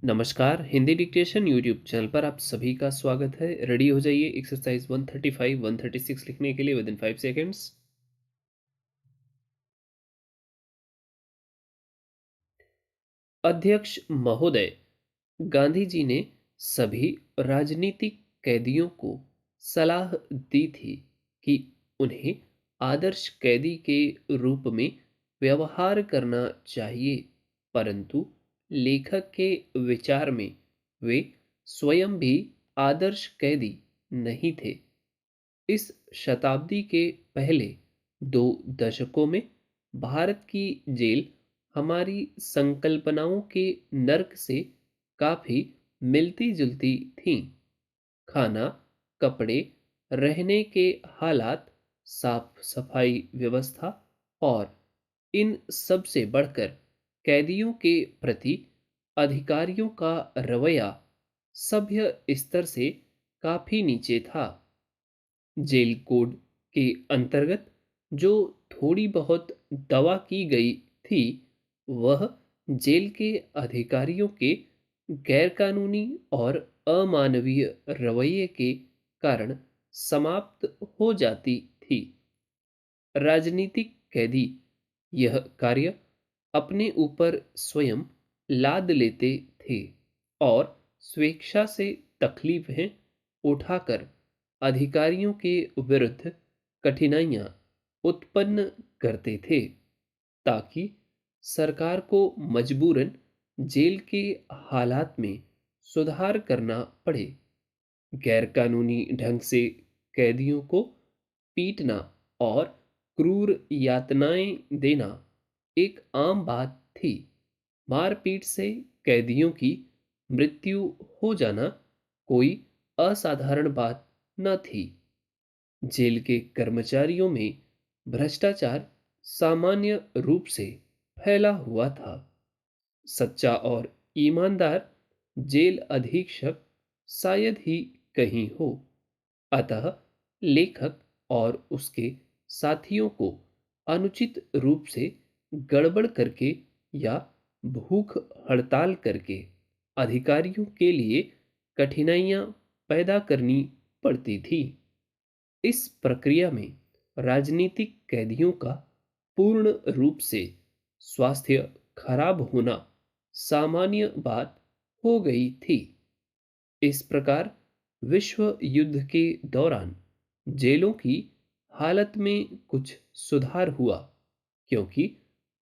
नमस्कार। Hindi dictation YouTube channel पर आप सभी का स्वागत है। रेडी हो जाइए एक्सरसाइज 135 136 लिखने के लिए विद इन 5 सेकेंड्स। अध्यक्ष महोदय, गांधी जी ने सभी राजनीतिक कैदियों को सलाह दी थी कि उन्हें आदर्श कैदी के रूप में व्यवहार करना चाहिए, परंतु लेखक के विचार में वे स्वयं भी आदर्श कैदी नहीं थे। इस शताब्दी के पहले 2 दशकों में भारत की जेल हमारी संकल्पनाओं के नर्क से काफी मिलती जुलती थीं। खाना, कपड़े, रहने के हालात, साफ सफाई व्यवस्था और इन सब से बढ़कर कैदियों के प्रति अधिकारियों का रवैया सभ्य स्तर से काफी नीचे था। जेल कोड के अंतर्गत जो थोड़ी बहुत दवा की गई थी, वह जेल के अधिकारियों के गैरकानूनी और अमानवीय रवैये के कारण समाप्त हो जाती थी। राजनीतिक कैदी यह कार्य अपने ऊपर स्वयं लाद लेते थे और स्वेच्छा से तकलीफें उठाकर अधिकारियों के विरुद्ध कठिनाइयां उत्पन्न करते थे, ताकि सरकार को मजबूरन जेल के हालात में सुधार करना पड़े। गैरकानूनी ढंग से कैदियों को पीटना और क्रूर यातनाएं देना एक आम बात थी। मारपीट से कैदियों की मृत्यु हो जाना कोई असाधारण बात न थी। जेल के कर्मचारियों में भ्रष्टाचार सामान्य रूप से फैला हुआ था। सच्चा और ईमानदार जेल अधीक्षक शायद ही कहीं हो। अतः लेखक और उसके साथियों को अनुचित रूप से गड़बड़ करके या भूख हड़ताल करके अधिकारियों के लिए कठिनाइयां पैदा करनी पड़ती थी। इस प्रक्रिया में राजनीतिक कैदियों का पूर्ण रूप से स्वास्थ्य खराब होना सामान्य बात हो गई थी। इस प्रकार विश्व युद्ध के दौरान जेलों की हालत में कुछ सुधार हुआ, क्योंकि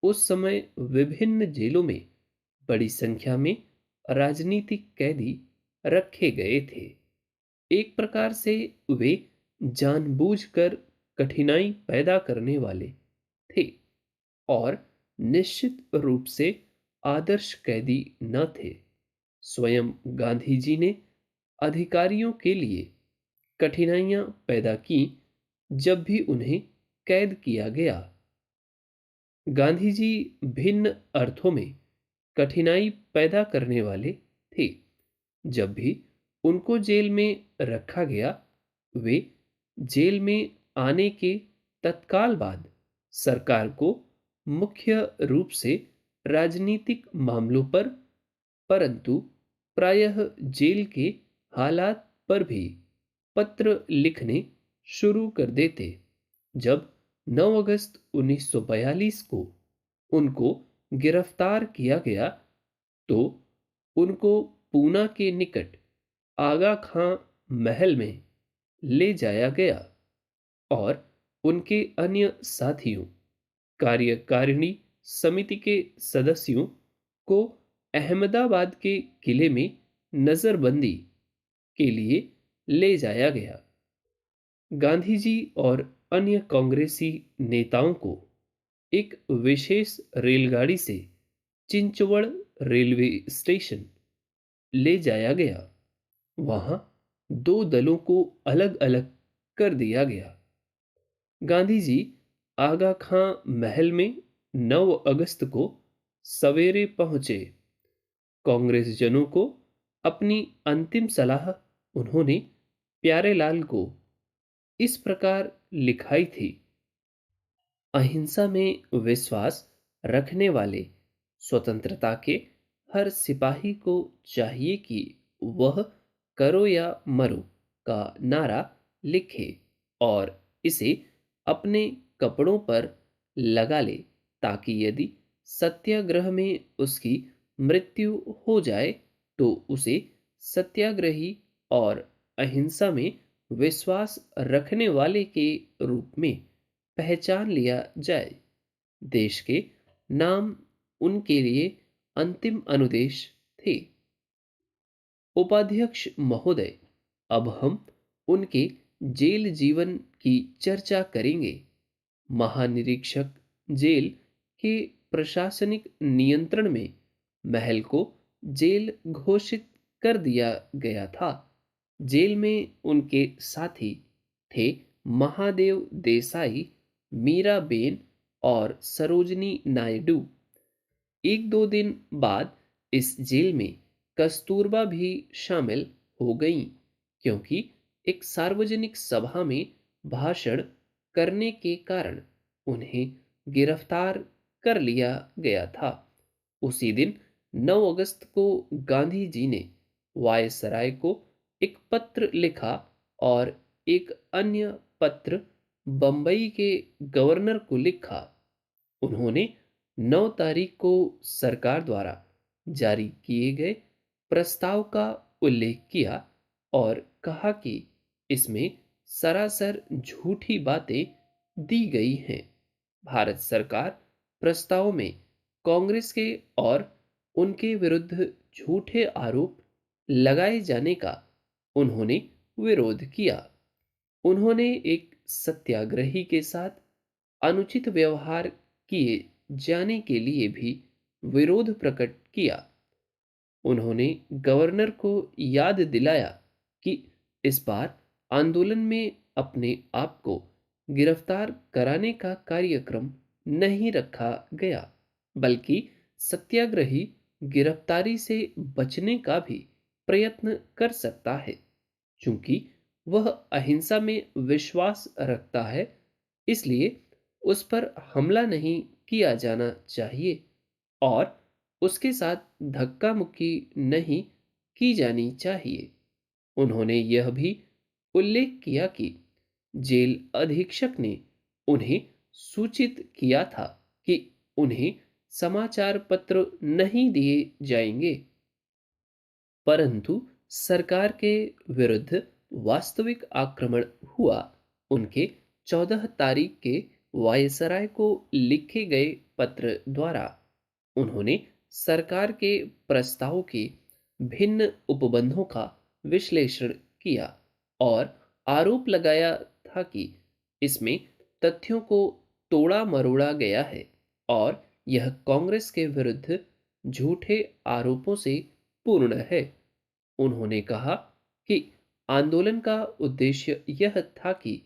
उस समय विभिन्न जेलों में बड़ी संख्या में राजनीतिक कैदी रखे गए थे। एक प्रकार से वे जानबूझकर कठिनाई पैदा करने वाले थे और निश्चित रूप से आदर्श कैदी न थे। स्वयं गांधी जी ने अधिकारियों के लिए कठिनाइयां पैदा की जब भी उन्हें कैद किया गया। गांधी जी भिन्न अर्थों में कठिनाई पैदा करने वाले थे। जब भी उनको जेल में रखा गया, वे जेल में आने के तत्काल बाद सरकार को मुख्य रूप से राजनीतिक मामलों पर, परंतु प्रायः जेल के हालात पर भी पत्र लिखने शुरू कर देते। जब 9 अगस्त 1942 को उनको गिरफ्तार किया गया, तो उनको पूना के निकट आगा खां महल में ले जाया गया और उनके अन्य साथियों, कार्यकारिणी समिति के सदस्यों को अहमदाबाद के किले में नजरबंदी के लिए ले जाया गया। गांधी जी और अन्य कांग्रेसी नेताओं को एक विशेष रेलगाड़ी से चिंचवड़ रेलवे स्टेशन ले जाया गया। वहां 2 दलों को अलग अलग कर दिया गया। गांधी जी आगा खां महल में 9 अगस्त को सवेरे पहुंचे। कांग्रेस जनों को अपनी अंतिम सलाह उन्होंने प्यारेलाल को इस प्रकार लिखाई थी। अहिंसा में विश्वास रखने वाले स्वतंत्रता के हर सिपाही को चाहिए कि वह करो या मरो का नारा लिखे और इसे अपने कपड़ों पर लगा ले, ताकि यदि सत्याग्रह में उसकी मृत्यु हो जाए तो उसे सत्याग्रही और अहिंसा में विश्वास रखने वाले के रूप में पहचान लिया जाए। देश के नाम उनके लिए अंतिम अनुदेश थे। उपाध्यक्ष महोदय, अब हम उनके जेल जीवन की चर्चा करेंगे। महानिरीक्षक जेल के प्रशासनिक नियंत्रण में महल को जेल घोषित कर दिया गया था। जेल में उनके साथी थे महादेव देसाई, मीराबेन और सरोजनी नायडू। एक दो दिन बाद इस जेल में कस्तूरबा भी शामिल हो गईं, क्योंकि एक सार्वजनिक सभा में भाषण करने के कारण उन्हें गिरफ्तार कर लिया गया था। उसी दिन 9 अगस्त को गांधी जी ने वायसराय को एक पत्र लिखा और एक अन्य पत्र बंबई के गवर्नर को लिखा। उन्होंने 9 तारीख को सरकार द्वारा जारी किए गए प्रस्ताव का उल्लेख किया और कहा कि इसमें सरासर झूठी बातें दी गई हैं। भारत सरकार प्रस्ताव में कांग्रेस के और उनके विरुद्ध झूठे आरोप लगाए जाने का उन्होंने विरोध किया। उन्होंने एक सत्याग्रही के साथ अनुचित व्यवहार किए जाने के लिए भी विरोध प्रकट किया। उन्होंने गवर्नर को याद दिलाया कि इस बार आंदोलन में अपने आप को गिरफ्तार कराने का कार्यक्रम नहीं रखा गया, बल्कि सत्याग्रही गिरफ्तारी से बचने का भी प्रयत्न कर सकता है। चूंकि वह अहिंसा में विश्वास रखता है, इसलिए उस पर हमला नहीं किया जाना चाहिए और उसके साथ धक्का मुक्की नहीं की जानी चाहिए। उन्होंने यह भी उल्लेख किया कि जेल अधीक्षक ने उन्हें सूचित किया था कि उन्हें समाचार पत्र नहीं दिए जाएंगे, परंतु सरकार के विरुद्ध वास्तविक आक्रमण हुआ। उनके 14 तारीख के वायसराय को लिखे गए पत्र द्वारा उन्होंने सरकार के प्रस्ताव के भिन्न उपबंधों का विश्लेषण किया और आरोप लगाया था कि इसमें तथ्यों को तोड़ा मरोड़ा गया है और यह कांग्रेस के विरुद्ध झूठे आरोपों से पूर्ण है। उन्होंने कहा कि आंदोलन का उद्देश्य यह था कि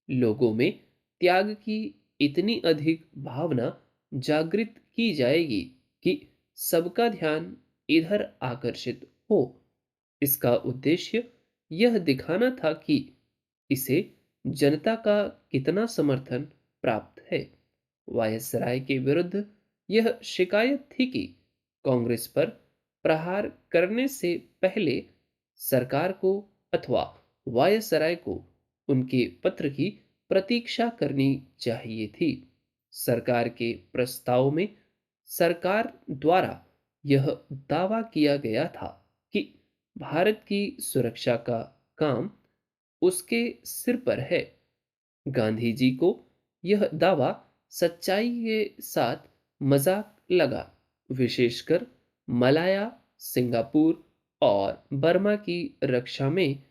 लोगों में त्याग की इतनी अधिक भावना जागृत की जाएगी कि सबका ध्यान इधर आकर्षित हो। इसका उद्देश्य यह दिखाना था कि इसे जनता का कितना समर्थन प्राप्त है। वायसराय के विरुद्ध यह शिकायत थी कि कांग्रेस पर प्रहार करने से पहले सरकार को अथवा वायसराय को उनके पत्र की प्रतीक्षा करनी चाहिए थी। सरकार के प्रस्ताव में सरकार द्वारा यह दावा किया गया था कि भारत की सुरक्षा का काम उसके सिर पर है। गांधी जी को यह दावा सच्चाई के साथ मजाक लगा, विशेषकर मलाया, सिंगापुर और बर्मा की रक्षा में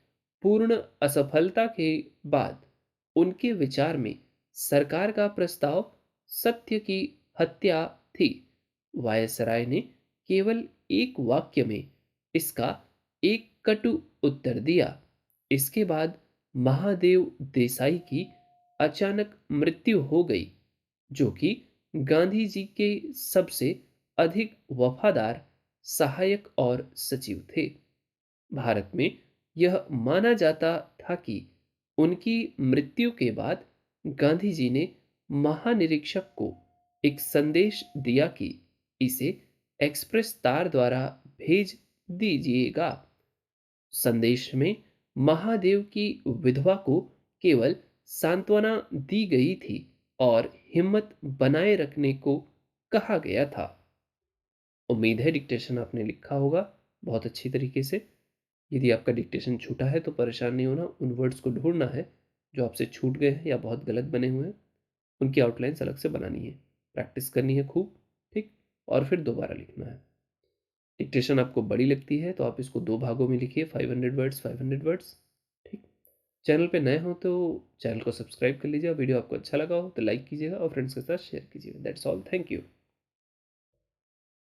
पूर्ण असफलता के बाद उनके विचार में सरकार का प्रस्ताव सत्य की हत्या थी। वायसराय ने केवल एक वाक्य में इसका एक कटु उत्तर दिया। इसके बाद महादेव देसाई की अचानक मृत्यु हो गई, जो कि गांधी जी के सबसे अधिक वफादार सहायक और सचिव थे। भारत में यह माना जाता था कि उनकी मृत्यु के बाद गांधी जी ने महानिरीक्षक को एक संदेश दिया कि इसे एक्सप्रेस तार द्वारा भेज दीजिएगा। संदेश में महादेव की विधवा को केवल सांत्वना दी गई थी और हिम्मत बनाए रखने को कहा गया था। उम्मीद है डिक्टेशन आपने लिखा होगा बहुत अच्छी तरीके से। यदि आपका डिक्टेशन छूटा है तो परेशान नहीं होना, उन वर्ड्स को ढूंढना है जो आपसे छूट गए हैं या बहुत गलत बने हुए हैं। उनकी आउटलाइंस अलग से बनानी है, प्रैक्टिस करनी है खूब, ठीक, और फिर दोबारा लिखना है। डिक्टेशन आपको बड़ी लगती है तो आप इसको 2 भागों में लिखिए, 500 वर्ड्स 500 वर्ड्स, ठीक। चैनल पे नए हो तो चैनल को सब्सक्राइब कर लीजिए, और वीडियो आपको अच्छा लगा हो तो लाइक कीजिएगा और फ्रेंड्स के साथ शेयर कीजिएगा। That's all, thank you.